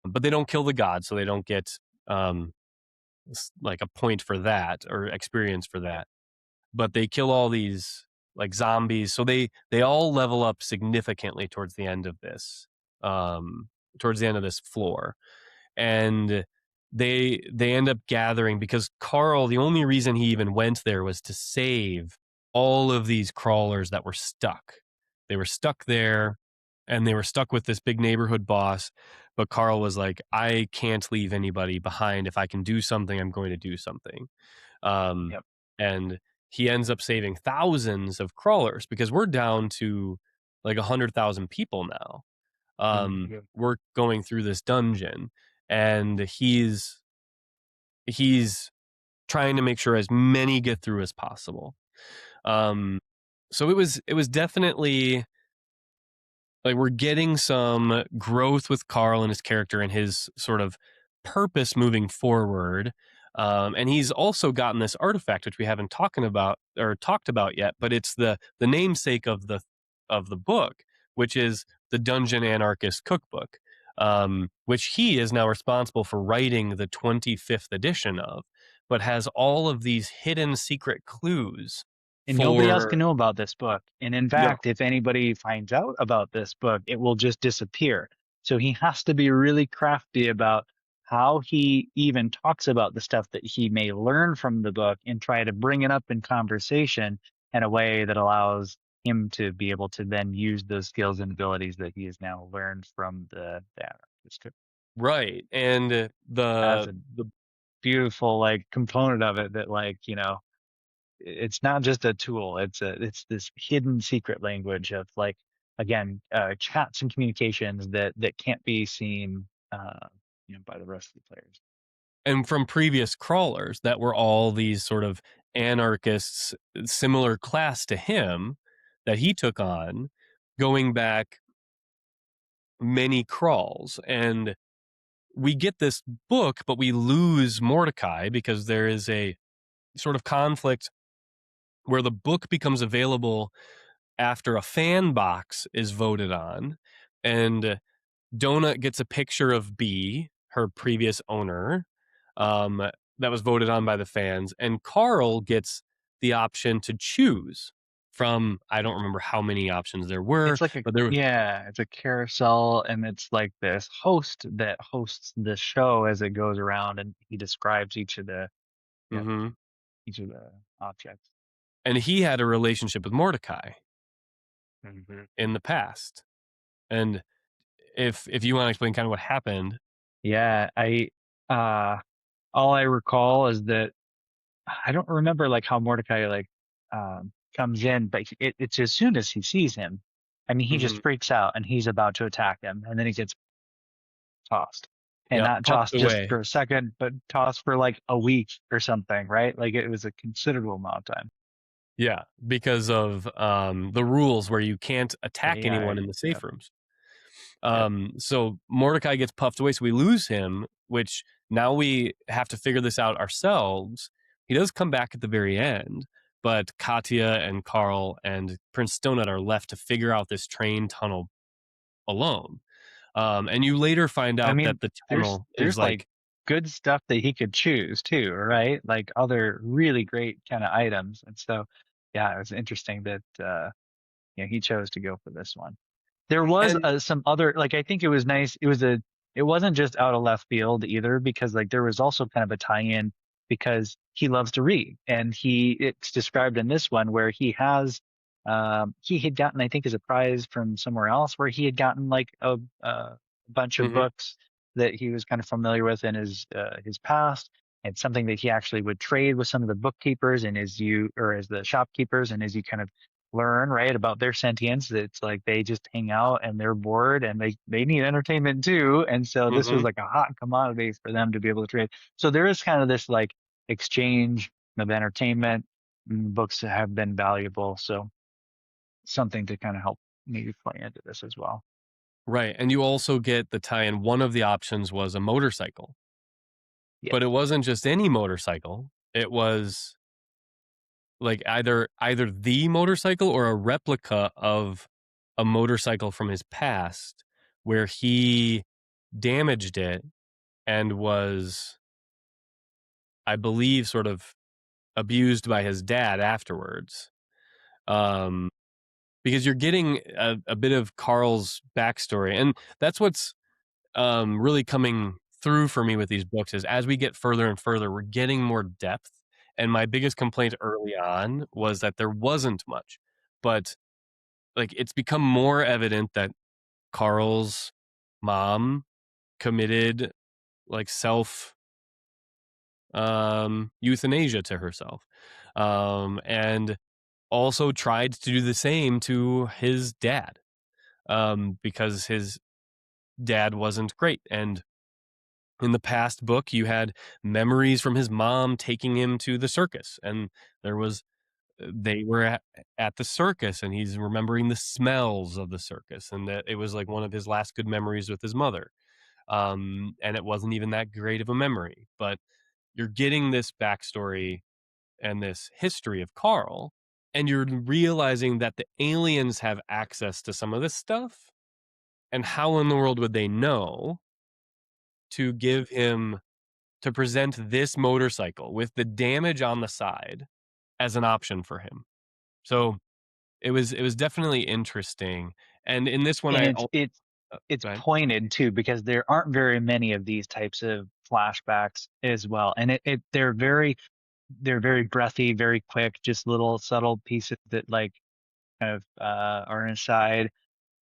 but they don't kill the god, so they don't get um, like a point for that or experience for Right. that. But they kill all these like zombies, so they all level up significantly um, towards the end of this floor, and they end up gathering because Carl, the only reason he even went there was to save all of these crawlers that were stuck. They were stuck there and they were stuck with this big neighborhood boss, but Carl was like, I can't leave anybody behind. If I can do something, I'm going to do something. um Yep. and he ends up saving thousands of crawlers because we're down to like 100,000 people now. Mhm. We're going through this dungeon, and he's trying to make sure as many get through as possible. Um, so it was definitely like we're getting some growth with Carl and his character and his sort of purpose moving forward. And he's also gotten this artifact which we haven't talking about or talked about yet, but it's the namesake of the book, which is the Dungeon Anarchist Cookbook, which he is now responsible for writing the 25th edition of, but has all of these hidden secret clues And nobody else for can know about this book. And in no. fact, if anybody finds out about this book, it will just disappear. So he has to be really crafty about how he even talks about the stuff that he may learn from the book and try to bring it up in conversation in a way that allows him to be able to then use those skills and abilities that he has now learned from the anarchist. Right. And That's the a beautiful like component of it that like, it's not just a tool. It's this hidden secret language of like again chats and communications that can't be seen by the rest of the players. and from previous crawlers that were all these sort of anarchists similar class to him that he took on, going back many crawls. And we get this book but we lose Mordecai because there is a sort of conflict where the book becomes available after a fan box is voted on, and Donut gets a picture of B, her previous owner, um, that was voted on by the fans, and Carl gets the option to choose from, I don't remember how many options there were, It's like a but there. yeah, it's a carousel, and it's like this host that hosts the show as it goes around, and he describes you know, Hmm. each of the objects. And he had a relationship with Mordecai Hmm. in the past, and if you want to explain kind of what happened. Yeah, I uh all I recall is that I don't remember like how Mordecai like comes in, but it's as soon as he sees him. I mean, he Hmm. just freaks out and he's about to attack him, and then he gets tossed, and Yep, not puffed tossed just away. for a second, but tossed for like a week or something, right? Like it was a considerable amount of time. Yeah, because of the rules where you can't Yeah, attack yeah, anyone in the yeah, safe rooms. yep. So Mordecai gets puffed away, so we lose him, which now we have to figure this out ourselves. He does come back at the very end, but Katya and Carl and Prince Donut are left to figure out this train tunnel alone. And you later find I out mean, that the there's tunnel is there's like like, good stuff that he could choose too, right? Like other really great kind of items, and so yeah, it was interesting that he chose to go for this one. There was and some other like I think it was nice. It wasn't just out of left field either because like there was also kind of a tie-in because he loves to read and it's described in this one where he had gotten I think as a prize from somewhere else where he had gotten like a bunch of mhm, books that he was kind of familiar with in his past and something that he actually would trade with some of the bookkeepers and as the shopkeepers and as you kind of learn right about their sentience. It's like they just hang out and they're bored and they need entertainment too. And so this was mhm. like a hot commodity for them to be able to trade. So there is kind of this like exchange of entertainment. Books have been valuable. So something to kind of help maybe play into this as well. Right. And you also get the tie-in. One of the options was a motorcycle, Yes. but it wasn't just any motorcycle. It was like either the motorcycle or a replica of a motorcycle from his past where he damaged it and was, I believe, sort of abused by his dad afterwards. Um, because you're getting a bit of Carl's backstory, and that's what's really coming through for me with these books is as we get further and further, we're getting more depth. And my biggest complaint early on was that there wasn't much, but like it's become more evident that Carl's mom committed like self euthanasia to herself, and also tried to do the same to his dad, because his dad wasn't great. And in the past book, you had memories from his mom taking him to the circus, and there was they were at the circus, and he's remembering the smells of the circus, and that it was like one of his last good memories with his mother. And it wasn't even that great of a memory, but you're getting this backstory and this history of Carl, and you're realizing that the aliens have access to some of this stuff. And how in the world would they know to give him to present this motorcycle with the damage on the side as an option for him? So it was definitely interesting. And in this one, And I it's also, it's it's go ahead. pointed too because there aren't very many of these types of flashbacks as well. And they're very breathy, very quick, just little subtle pieces that like kind of are inside,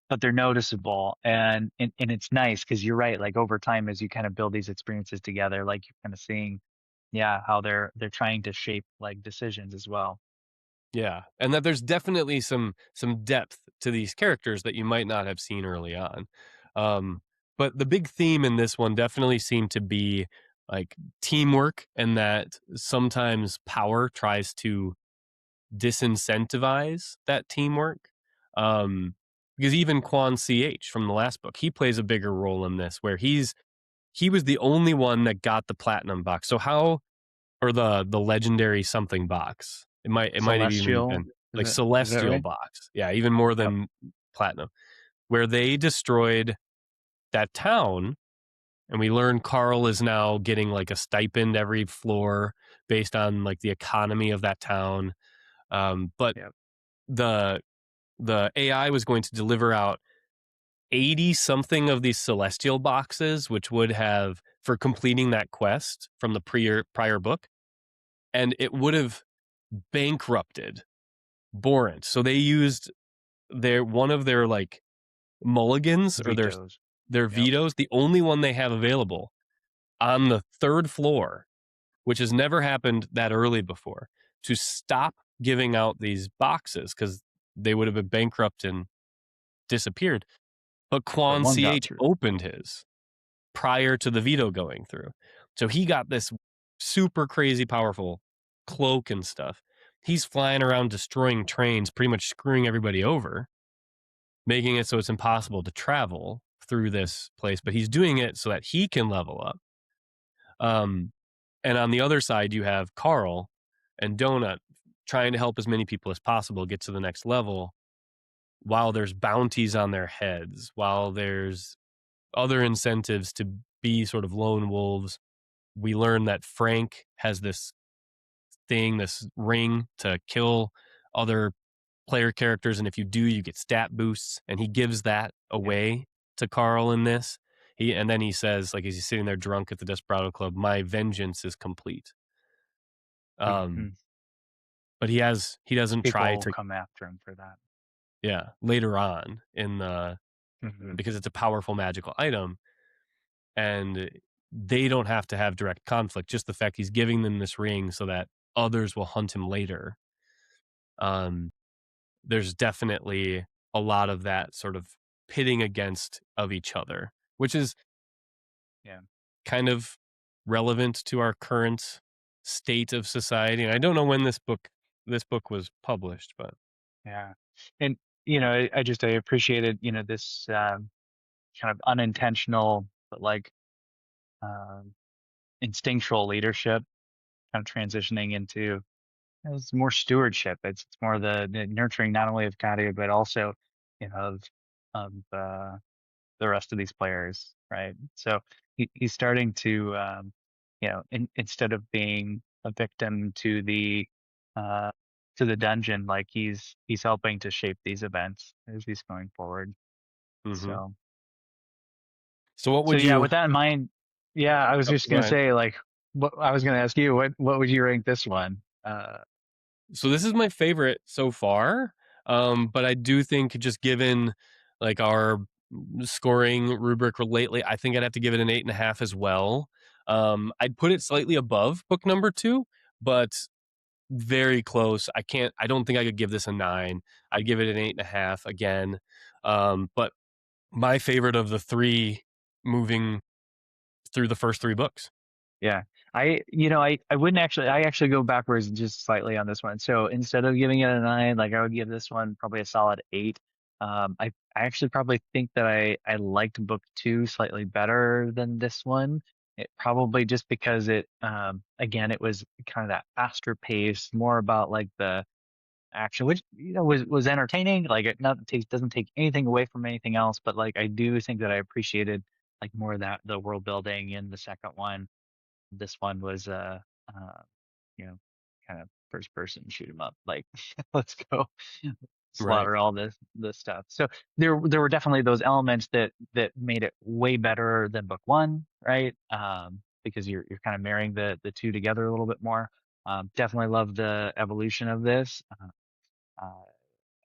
but they're noticeable. And it's nice because you're right, like over time as you kind of build these experiences together, like you're kind of seeing, yeah, how they're trying to shape like decisions as well. Yeah, and that there's definitely some depth to these characters that you might not have seen early on. Um, but the big theme in this one definitely seemed to be like teamwork, and that sometimes power tries to disincentivize that teamwork. Um, because even Quan Ch from the last book, he plays a bigger role in this, where he was the only one that got the platinum box. So how, or the legendary something box. It might have even Celestial, been like is that celestial right? box. Yeah, even more Yep. than platinum, where they destroyed that town. And we learn Carl is now getting like a stipend every floor based on like the economy of that town. But Yep. the the AI was going to deliver out 80 something of these celestial boxes, which would have, for completing that quest from the prior book, and it would have bankrupted Borant. So they used their one of their like mulligans, or Vetoes. their Yep. vetoes, the only one they have available, on the third floor, which has never happened that early before, to stop giving out these boxes because they would have been bankrupt and disappeared. But But Quan one got Ch through. opened his prior to the veto going through. So he got this super crazy powerful cloak and stuff. He's flying around destroying trains, pretty much screwing everybody over, making it so it's impossible to travel through this place. But he's doing it so that he can level up. Um, and on the other side, you have Carl and Donut trying to help as many people as possible get to the next level, while there's bounties on their heads, while there's other incentives to be sort of lone wolves. We learn that Frank has this thing, this ring to kill other player characters, and if you do, you get stat boosts, and he gives that Yep. away to Carl in this. And then he says, like, as he's sitting there drunk at the Desperado Club, "My vengeance is complete." Hmm. Um, but he doesn't try People to, come after him for that. yeah, later on in the, Hmm. because it's a powerful magical item, and they don't have to have direct conflict. Just the fact he's giving them this ring so that others will hunt him later. Um, there's definitely a lot of that sort of pitting against of each other, which is Yeah. kind of relevant to our current state of society. And I don't know when this book was published, but Yeah. And I appreciated, this kind of unintentional but like um instinctual leadership kind of transitioning into it's more stewardship. It's more the nurturing not only of Katia but also, of the rest of these players, right? So he's starting to, instead of being a victim uh, to the dungeon, like he's helping to shape these events as he's going forward. Hmm. So, So what so would yeah, you? with that in mind, yeah, I was Oh, just go gonna ahead. say, like, what I was gonna ask you, what would you rank this one? So this is my favorite so far. But I do think just given like our scoring rubric lately, I think I'd have to give it an 8.5 as well. I'd put it slightly above book number two, but very close. I don't think I could give this a 9. I'd give it an 8.5 again. But my favorite of the three moving through the first three books. Yeah. I wouldn't actually, I actually go backwards just slightly on this one. So instead of giving it a 9, like I would give this one probably a solid 8. I actually probably think that I liked book 2 slightly better than this one. It probably just because again, it was kind of that faster pace, more about like the action, which, was entertaining. Like it not takes doesn't take anything away from anything else, but like I do think that I appreciated like more of that, the world building in the second one. This one was uh you know kind of first person shoot 'em up, like let's go Right. slaughter all this stuff. So there were definitely those elements that made it way better than book one, right? Because you're kind of marrying the two together a little bit more. Definitely love the evolution of this. Uh,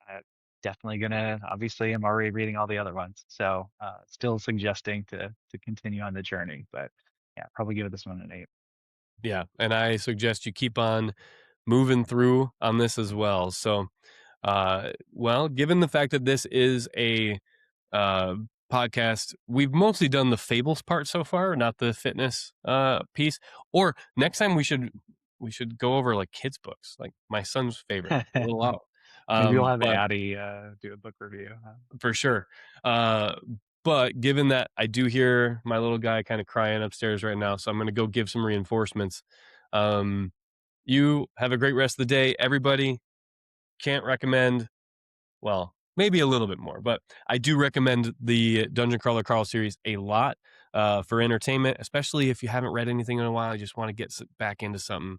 I definitely gonna, obviously I'm already reading all the other ones, so still suggesting to continue on the journey, but yeah, probably give this one an 8. Yeah. And I suggest you keep on moving through on this as well. So, well, given the fact that this is a uh, podcast, we've mostly done the Fables part so far, not the fitness piece. Or next time we should go over like kids books, like my son's favorite, Little Owl. Maybe we'll have But Addie do a book review. for sure. Uh, but given that I do hear my little guy kind of crying upstairs right now, so I'm going to go give some reinforcements. Um, you have a great rest of the day, everybody. Can't recommend, well, maybe a little bit more, but I do recommend the Dungeon Crawler Carl series a lot for entertainment, especially if you haven't read anything in a while. You just want to get back into something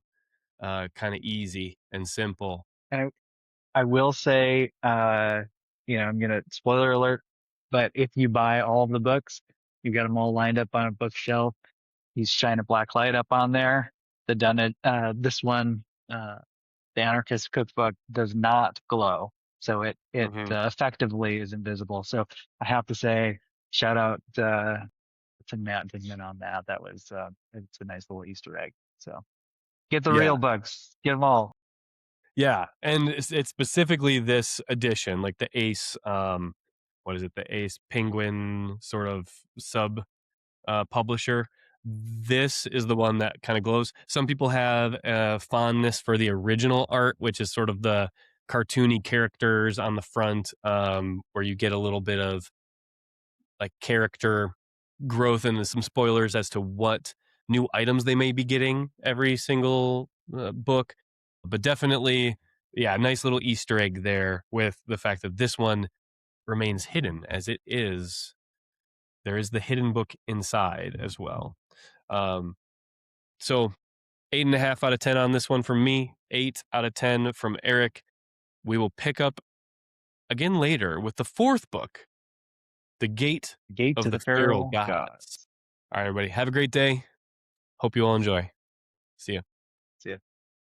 kind of easy and simple. And I will say, I'm gonna, spoiler alert, but if you buy all of the books, you got them all lined up on a bookshelf. He's shining a black light up on there. This one, the Anarchist Cookbook, does not glow, so it Hmm. effectively is invisible. So I have to say, shout out to Matt Dignan on that. That was it's a nice little Easter egg. So get the Yeah. real books, get them all. Yeah. And it's specifically this edition, like the Ace, what is it? The Ace Penguin sort of sub publisher. This is the one that kind of glows. Some people have a fondness for the original art, which is sort of the cartoony characters on the front, where you get a little bit of like character growth and some spoilers as to what new items they may be getting every single book. But definitely, yeah, nice little Easter egg there with the fact that this one remains hidden as it is. There is the hidden book inside as well. Um, so 8.5 out of 10 on this one from me, 8 out of 10 from Eric. We will pick up again later with the fourth book, The Gate Gate of to the the Feral Feral Gods. Gods. All right, everybody, have a great day. Hope you all enjoy. See ya. See ya.